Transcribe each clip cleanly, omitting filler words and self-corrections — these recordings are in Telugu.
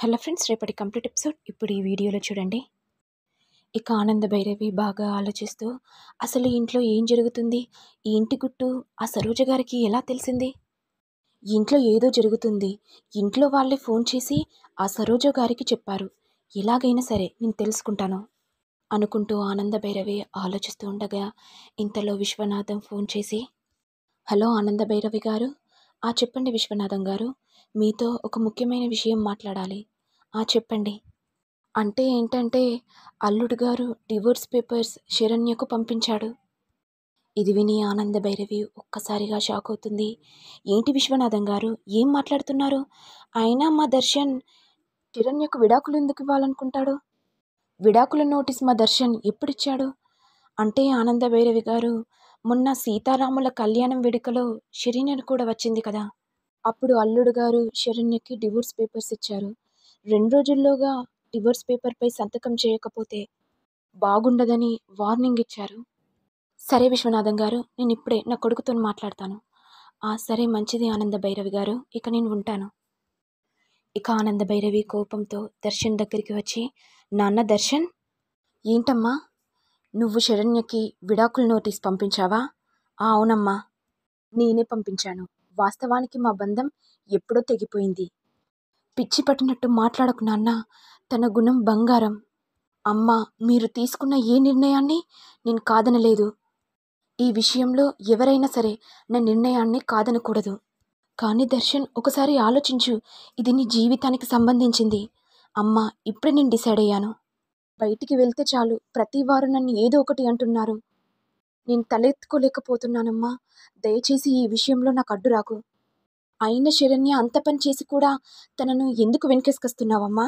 హలో ఫ్రెండ్స్, రేపటి కంప్లీట్ ఎపిసోడ్ ఇప్పుడు ఈ వీడియోలో చూడండి. ఇక ఆనంద భైరవి బాగా ఆలోచిస్తూ అసలు ఈ ఇంట్లో ఏం జరుగుతుంది, ఈ ఇంటి గుట్టు ఆ సరోజ గారికి ఎలా తెలిసింది, ఈ ఇంట్లో ఏదో జరుగుతుంది, ఇంట్లో వాళ్ళే ఫోన్ చేసి ఆ సరోజ గారికి చెప్పారు, ఎలాగైనా సరే నేను తెలుసుకుంటాను అనుకుంటూ ఆనంద భైరవి ఆలోచిస్తూ ఉండగా ఇంతలో విశ్వనాథం ఫోన్ చేసి, హలో ఆనంద భైరవి గారు. చెప్పండి విశ్వనాథం గారు, మీతో ఒక ముఖ్యమైన విషయం మాట్లాడాలి. చెప్పండి. అంటే ఏంటంటే, అల్లుడు గారు డివోర్స్ పేపర్స్ శరణ్యకు పంపించాడు. ఇది విని ఆనంద భైరవి ఒక్కసారిగా షాక్ అవుతుంది. ఏంటి విశ్వనాథం గారు, ఏం మాట్లాడుతున్నారు? అయినా మా దర్శన్ శరణ్యకు విడాకులు ఎందుకు ఇవ్వాలనుకుంటాడు? విడాకుల నోటీస్ మా దర్శన్ ఎప్పుడిచ్చాడు? అంటే ఆనంద భైరవి గారు, మొన్న సీతారాముల కళ్యాణం వేడుకలో శరణ్యను కూడా వచ్చింది కదా, అప్పుడు అల్లుడు గారు శరణ్యకి డివోర్స్ పేపర్స్ ఇచ్చారు. 2 రోజుల్లోగా డివోర్స్ పేపర్పై సంతకం చేయకపోతే బాగుండదని వార్నింగ్ ఇచ్చారు. సరే విశ్వనాథం గారు, నేను ఇప్పుడే నా కొడుకుతో మాట్లాడతాను. సరే మంచిది ఆనంద భైరవి గారు, ఇక నేను ఉంటాను. ఇక ఆనంద భైరవి కోపంతో దర్శన్ దగ్గరికి వచ్చి, నాన్న దర్శన్, ఏంటమ్మా, నువ్వు శరణ్యకి విడాకుల నోటీస్ పంపించావా? అవునమ్మా, నేనే పంపించాను. వాస్తవానికి మా బంధం ఎప్పుడో తెగిపోయింది. పిచ్చి పట్టినట్టు మాట్లాడకు నాన్న, తన గుణం బంగారం. అమ్మా, మీరు తీసుకున్న ఏ నిర్ణయాన్ని నేను కాదనలేదు. ఈ విషయంలో ఎవరైనా సరే నా నిర్ణయాన్ని కాదనకూడదు. కానీ దర్శన్, ఒకసారి ఆలోచించు, ఇది నీ జీవితానికి సంబంధించింది. అమ్మా, ఇప్పుడే నేను డిసైడ్ అయ్యాను. బయటికి వెళ్తే చాలు ప్రతి వారు నన్ను ఏదో ఒకటి అంటున్నారు. నేను తలెత్తుకోలేకపోతున్నానమ్మా. దయచేసి ఈ విషయంలో నాకు అడ్డు రాకు. అయిన శరణ్య అంత పని చేసి కూడా తనను ఎందుకు వెనకేసుకొస్తున్నావమ్మా?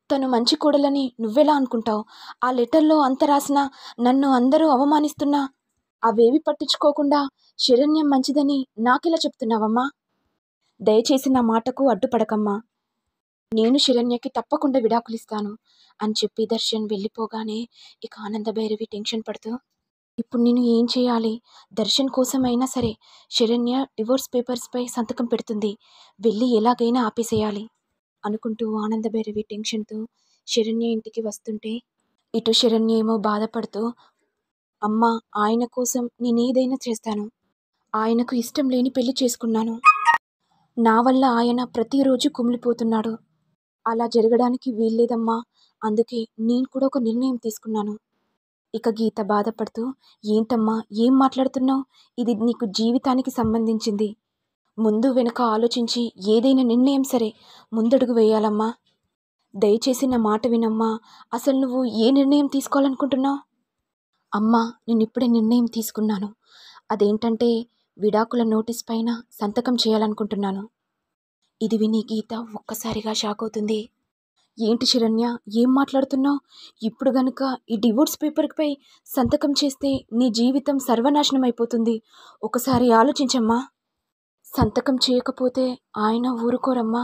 తను మంచి కోడలని నువ్వెలా అనుకుంటావు? ఆ లెటర్లో అంత రాసినా, నన్ను అందరూ అవమానిస్తున్నా అవేవి పట్టించుకోకుండా శరణ్యం మంచిదని నాకెలా చెప్తున్నావమ్మా? దయచేసి నా మాటకు అడ్డుపడకమ్మా. నేను శరణ్యకి తప్పకుండా విడాకులిస్తాను అని చెప్పి దర్శన్ వెళ్ళిపోగానే ఇక ఆనంద భైరవి టెన్షన్ పడుతూ, ఇప్పుడు నేను ఏం చేయాలి? దర్శన్ కోసమైనా సరే శరణ్య డివోర్స్ పేపర్స్పై సంతకం పెడుతుంది, వెళ్ళి ఎలాగైనా ఆపేసేయాలి అనుకుంటూ ఆనంద భైరవి టెన్షన్తో శరణ్య ఇంటికి వస్తుంటే, ఇటు శరణ్య ఏమో బాధపడుతూ, అమ్మా, ఆయన కోసం నేనేదైనా చేస్తాను. ఆయనకు ఇష్టం లేని పెళ్లి చేసుకున్నాను. నా వల్ల ఆయన ప్రతిరోజు కుమిలిపోతున్నాడు. అలా జరగడానికి వీల్లేదమ్మా. అందుకే నేను కూడా ఒక నిర్ణయం తీసుకున్నాను. ఇక గీత బాధపడుతూ, ఏంటమ్మా, ఏం మాట్లాడుతున్నావు? ఇది నీకు జీవితానికి సంబంధించింది. ముందు వెనుక ఆలోచించి ఏదైనా నిర్ణయం సరే ముందడుగు వేయాలమ్మా. దయచేసి నా మాట వినమ్మా. అసలు నువ్వు ఏ నిర్ణయం తీసుకోవాలనుకుంటున్నావు? అమ్మా, నేను ఇప్పుడే నిర్ణయం తీసుకున్నాను. అదేంటంటే, విడాకుల నోటీస్ పైన సంతకం చేయాలనుకుంటున్నాను. ఇది విని గీత ఒక్కసారిగా షాక్ అవుతుంది. ఏంటి శరణ్య, ఏం మాట్లాడుతున్నావు? ఇప్పుడు గనుక ఈ డివోర్స్ పేపర్పై సంతకం చేస్తే నీ జీవితం సర్వనాశనం అయిపోతుంది. ఒకసారి ఆలోచించమ్మా. సంతకం చేయకపోతే ఆయన ఊరుకోరమ్మా.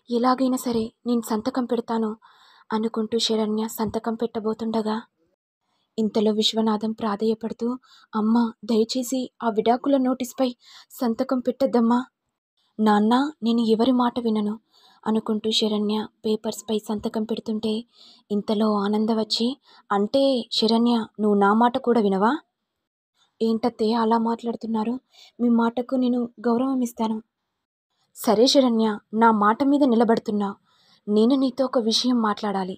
ఎలాగైనా సరే నేను సంతకం పెడతాను అనుకుంటూ శరణ్య సంతకం పెట్టబోతుండగా ఇంతలో విశ్వనాథం ప్రాధేయపడుతూ, అమ్మా, దయచేసి ఆ విడాకుల నోటీస్పై సంతకం పెట్టద్దమ్మా. నాన్న, నేను ఎవరి మాట వినను అనుకుంటూ శరణ్య పేపర్స్పై సంతకం పెడుతుంటే ఇంతలో ఆనంద వచ్చి, అంటే శరణ్య, నువ్వు నా మాట కూడా వినవా? ఏంటత్తయ్య అలా మాట్లాడుతున్నారు? మీ మాటకు నేను గౌరవం ఇస్తాను. సరే శరణ్య, నా మాట మీద నిలబడుతున్నా. నేను నీతో ఒక విషయం మాట్లాడాలి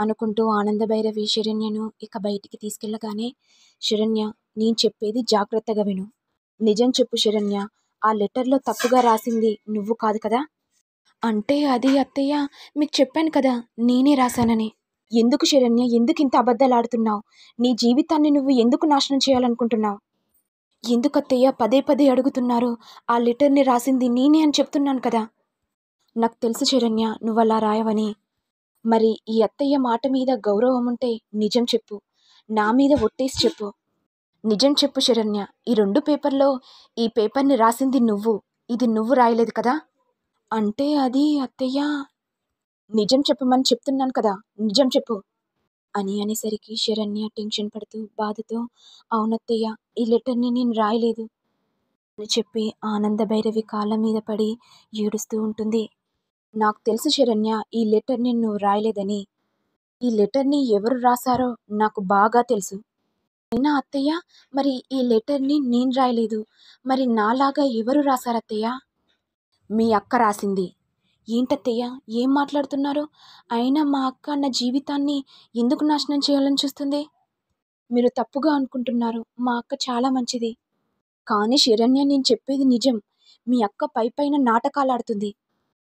అనుకుంటూ ఆనంద భైరవి శరణ్యను ఇక బయటికి తీసుకెళ్ళగానే, శరణ్య, నేను చెప్పేది జాగ్రత్తగా విను. నిజం చెప్పు శరణ్య, ఆ లెటర్లో తప్పుగా రాసింది నువ్వు కాదు కదా? అంటే అది అత్తయ్య, మీకు చెప్పాను కదా నేనే రాశానని. ఎందుకు శరణ్య, ఎందుకు ఇంత అబద్ధాలు ఆడుతున్నావు? నీ జీవితాన్ని నువ్వు ఎందుకు నాశనం చేయాలనుకుంటున్నావు? ఎందుకు అత్తయ్య పదే పదే అడుగుతున్నారు? ఆ లెటర్ని రాసింది నేనే అని చెప్తున్నాను కదా. నాకు తెలుసు శరణ్య, నువ్వు అలా రాయవని. మరి ఈ అత్తయ్య మాట మీద గౌరవం ఉంటే నిజం చెప్పు. నా మీద ఒట్టేసి చెప్పు. నిజం చెప్పు శరణ్య, ఈ 2 పేపర్లో ఈ పేపర్ని రాసింది నువ్వు, ఇది నువ్వు రాయలేదు కదా? అంటే అది అత్తయ్య, నిజం చెప్పమని చెప్తున్నాను కదా, నిజం చెప్పు అని అనేసరికి శరణ్య టెన్షన్ పడుతూ బాధతో, అవునత్తయ్య, ఈ లెటర్ని నేను రాయలేదు అని చెప్పి ఆనంద భైరవి కాళ్ళ మీద పడి ఏడుస్తూ ఉంటుంది. నాకు తెలుసు శరణ్య, ఈ లెటర్‌ని నువ్వు రాయలేదని. ఈ లెటర్‌ని ఎవరు రాసారో నాకు బాగా తెలుసు. అయినా అత్తయ్య, మరి ఈ లెటర్‌ని నేను రాయలేదు. మరి నాలాగా ఎవరు రాసారత్తయ్య? మీ అక్క రాసింది. ఏంటత్తయ్య ఏం మాట్లాడుతున్నారు? అయినా మా అక్క నా జీవితాన్ని ఎందుకు నాశనం చేయాలని చూస్తుంది? మీరు తప్పుగా అనుకుంటున్నారు. మా అక్క చాలా మంచిది. కానీ శరణ్య, నేను చెప్పేది నిజం. మీ అక్క పైపైన నాటకాలాడుతుంది.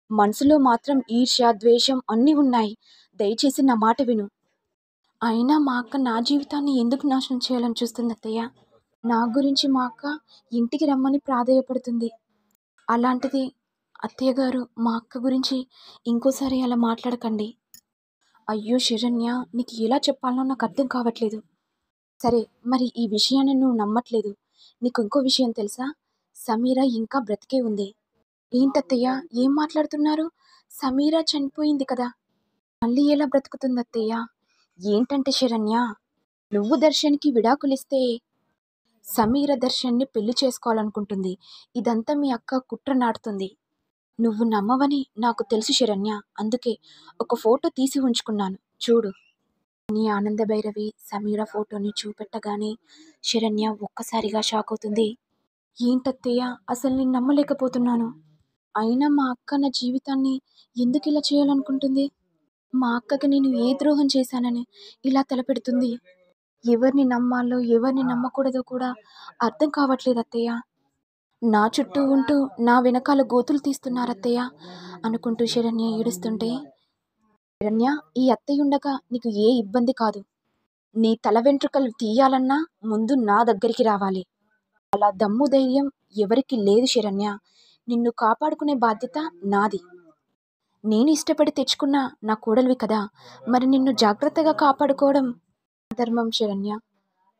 మనసులో మాత్రం ఈర్ష్య, ద్వేషం అన్నీ ఉన్నాయి. దయచేసి నా మాట విను. అయినా మా అక్క నా జీవితాన్ని ఎందుకు నాశనం చేయాలని చూస్తుంది అత్తయ్య? నా గురించి మా అక్క ఇంటికి రమ్మని ప్రాధేయపడుతుంది. అలాంటిది అత్తయ్య గారు, మా అక్క గురించి ఇంకోసారి అలా మాట్లాడకండి. అయ్యో శరణ్య, నీకు ఎలా చెప్పాలో నాకు అర్థం కావట్లేదు. సరే, మరి ఈ విషయాన్ని నువ్వు నమ్మట్లేదు. నీకు ఇంకో విషయం తెలుసా? సమీర ఇంకా బ్రతికే ఉంది. ఏంటత్తయ్య ఏం మాట్లాడుతున్నారు? సమీర చనిపోయింది కదా! మళ్ళీ ఎలా బ్రతుకుతుంది అత్తయ్య? ఏంటంటే శరణ్య, నువ్వు దర్శన్‌కి విడాకులిస్తే సమీర దర్శన్ని పెళ్లి చేసుకోవాలనుకుంటుంది. ఇదంతా మీ అక్క కుట్ర నాటుతుంది. నువ్వు నమ్మవని నాకు తెలుసు శరణ్య. అందుకే ఒక ఫోటో తీసి ఉంచుకున్నాను, చూడు. నీ ఆనందభైరవి సమీర ఫోటోని చూపెట్టగానే శరణ్య ఒక్కసారిగా షాక్ అవుతుంది. ఏంటత్తయ్య, అసలు నేను నమ్మలేకపోతున్నాను. అయినా మా అక్క నా జీవితాన్ని ఎందుకు ఇలా చేయాలనుకుంటుంది? మా అక్కకి నేను ఏ ద్రోహం చేశానని ఇలా తలపెడుతుంది? ఎవరిని నమ్మాలో ఎవరిని నమ్మకూడదో కూడా అర్థం కావట్లేదు అత్తయ్య. నా చుట్టూ ఉంటూ నా వెనకాల గోతులు తీస్తున్నారత్తయ్య అనుకుంటూ శరణ్య ఏడుస్తుంటే, శరణ్య, ఈ అత్తయ్య ఉండగా నీకు ఏ ఇబ్బంది కాదు. నీ తల వెంట్రుకలు తీయాలన్నా ముందు నా దగ్గరికి రావాలి. అలా దమ్ము ధైర్యం ఎవరికి లేదు శరణ్య. నిన్ను కాపాడుకునే బాధ్యత నాది. నేను ఇష్టపడి తెచ్చుకున్న నా కోడలివి కదా, మరి నిన్ను జాగ్రత్తగా కాపాడుకోవడం నా ధర్మం శరణ్య.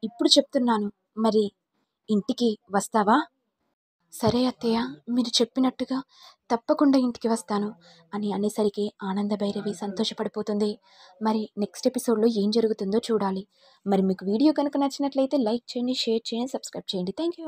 ఇప్పుడు చెప్తున్నాను, మరి ఇంటికి వస్తావా? సరే అత్తయ్య, మీరు చెప్పినట్టుగా తప్పకుండా ఇంటికి వస్తాను అని అనేసరికి ఆనందభైరవి సంతోషపడిపోతుంది. మరి నెక్స్ట్ ఎపిసోడ్లో ఏం జరుగుతుందో చూడాలి. మరి మీకు వీడియో కనుక నచ్చినట్లయితే లైక్ చేయండి, షేర్ చేయండి, సబ్స్క్రైబ్ చేయండి. Thank you.